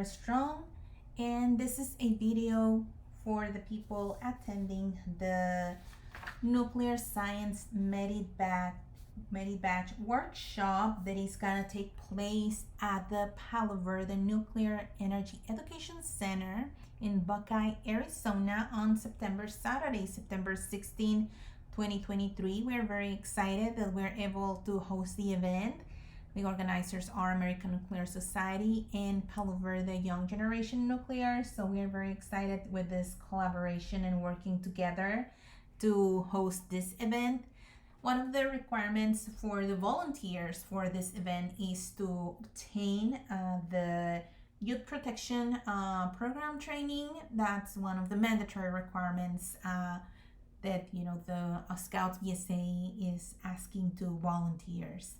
very strong. And this is a video for the people attending the nuclear science medibadge workshop that is gonna take place at the Palo Verde Nuclear Energy Education Center in Buckeye, Arizona on Saturday, September 16, 2023. We're very excited that we're able to host the event. The organizers are American Nuclear Society and Palo Verde Young Generation Nuclear. So we are very excited with this collaboration and working together to host this event. One of the requirements for the volunteers for this event is to obtain the Youth Protection Program training. That's one of the mandatory requirements that the Scouts BSA is asking to volunteers.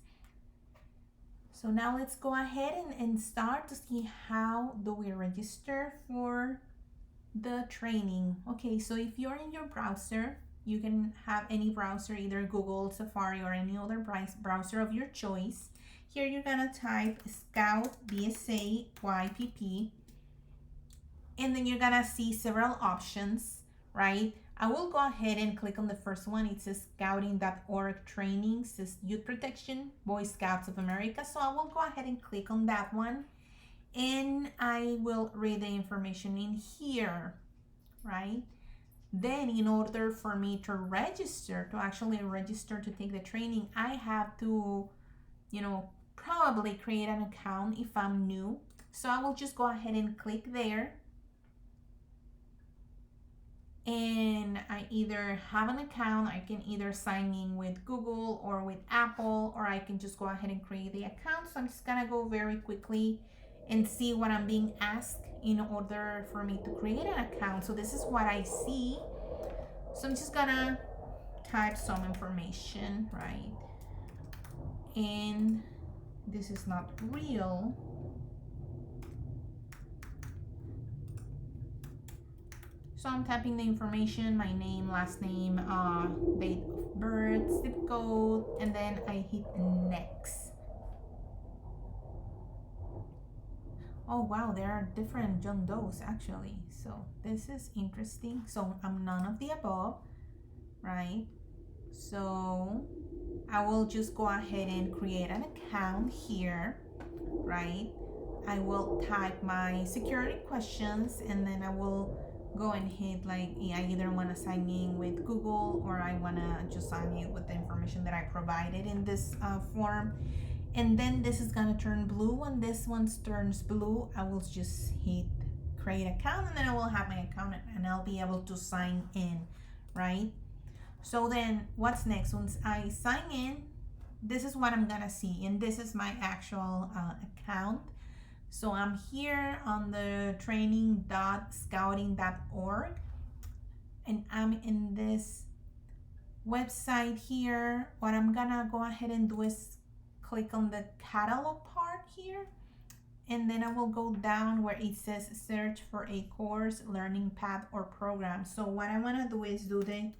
So now let's go ahead and start to see how do we register for the training. Okay, so if you're in your browser, you can have any browser, either Google, Safari, or any other browser of your choice. Here you're gonna type Scout BSA YPP, and then you're gonna see several options, right? I will go ahead and click on the first one. It says scouting.org training, it says Youth Protection, Boy Scouts of America. So I will go ahead and click on that one, and I will read the information in here, right? Then in order for me to actually register to take the training, I have to, probably create an account if I'm new. So I will just go ahead and click there. And I either have an account, I can either sign in with Google or with Apple, or I can just go ahead and create the account. So I'm just gonna go very quickly and see what I'm being asked in order for me to create an account. So this is what I see. So I'm just gonna type some information, right? And this is not real. So I'm typing the information, my name, last name, date of birth, zip code, and then I hit next. Oh wow, there are different John Does actually. So this is interesting. So I'm none of the above, right? So I will just go ahead and create an account here, right? I will type my security questions, and then I will go and hit I either want to sign in with Google, or I want to just sign in with the information that I provided in this form. And then this is gonna turn blue. When this one turns blue, I will just hit create account, and then I will have my account and I'll be able to sign in, right? So then what's next? Once I sign in, this is what I'm gonna see, and this is my actual account. So I'm here on the training.scouting.org, and I'm in this website here. What I'm gonna go ahead and do is click on the catalog part here, and then I will go down where it says search for a course, learning path, or program. So what I wanna do is do the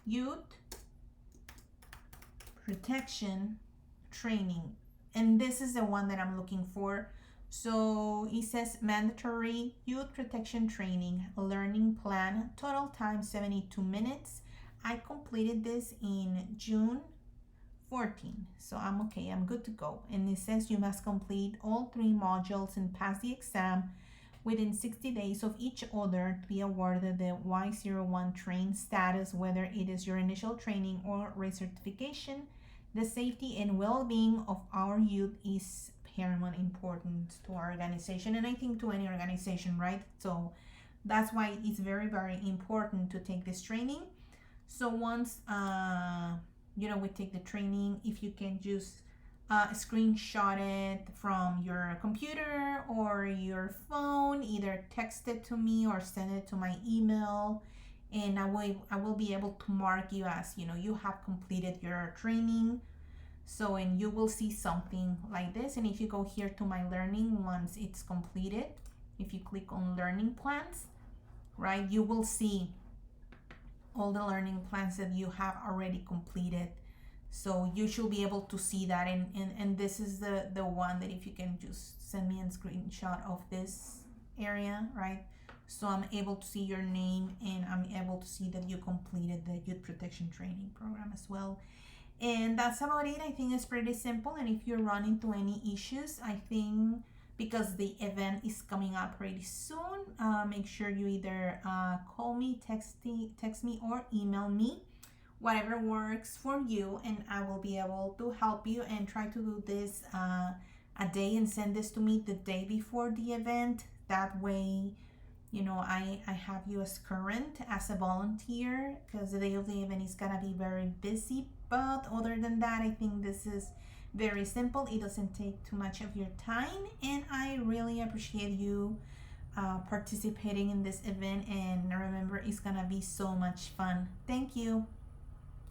Youth Protection Training, and this is the one that I'm looking for. So it says mandatory Youth Protection Training learning plan, total time 72 minutes. I completed this in June 14, so I'm okay, I'm good to go. And it says you must complete all 3 modules and pass the exam within 60 days of each other to be awarded the Y01 train status, whether it is your initial training or recertification. The safety and well-being of our youth is paramount importance to our organization, and I think to any organization, right? So that's why it's very, very important to take this training. So once we take the training, if you can just screenshot it from your computer or your phone, either text it to me or send it to my email, and I will be able to mark you as you have completed your training. So, and you will see something like this. And if you go here to my learning, once it's completed, if you click on learning plans, right, you will see all the learning plans that you have already completed. So you should be able to see that, and this is the one that if you can just send me a screenshot of this area, right? So I'm able to see your name, and I'm able to see that you completed the youth protection training program as well. And that's about it. I think it's pretty simple. And if you run into any issues, I think because the event is coming up pretty soon, make sure you either call me, text me, or email me, whatever works for you, and I will be able to help you and try to do this a day and send this to me the day before the event. That way, I have you as current as a volunteer, because the day of the event is gonna be very busy. But other than that, I think this is very simple. It doesn't take too much of your time, and I really appreciate you participating in this event. And remember, it's gonna be so much fun. Thank you.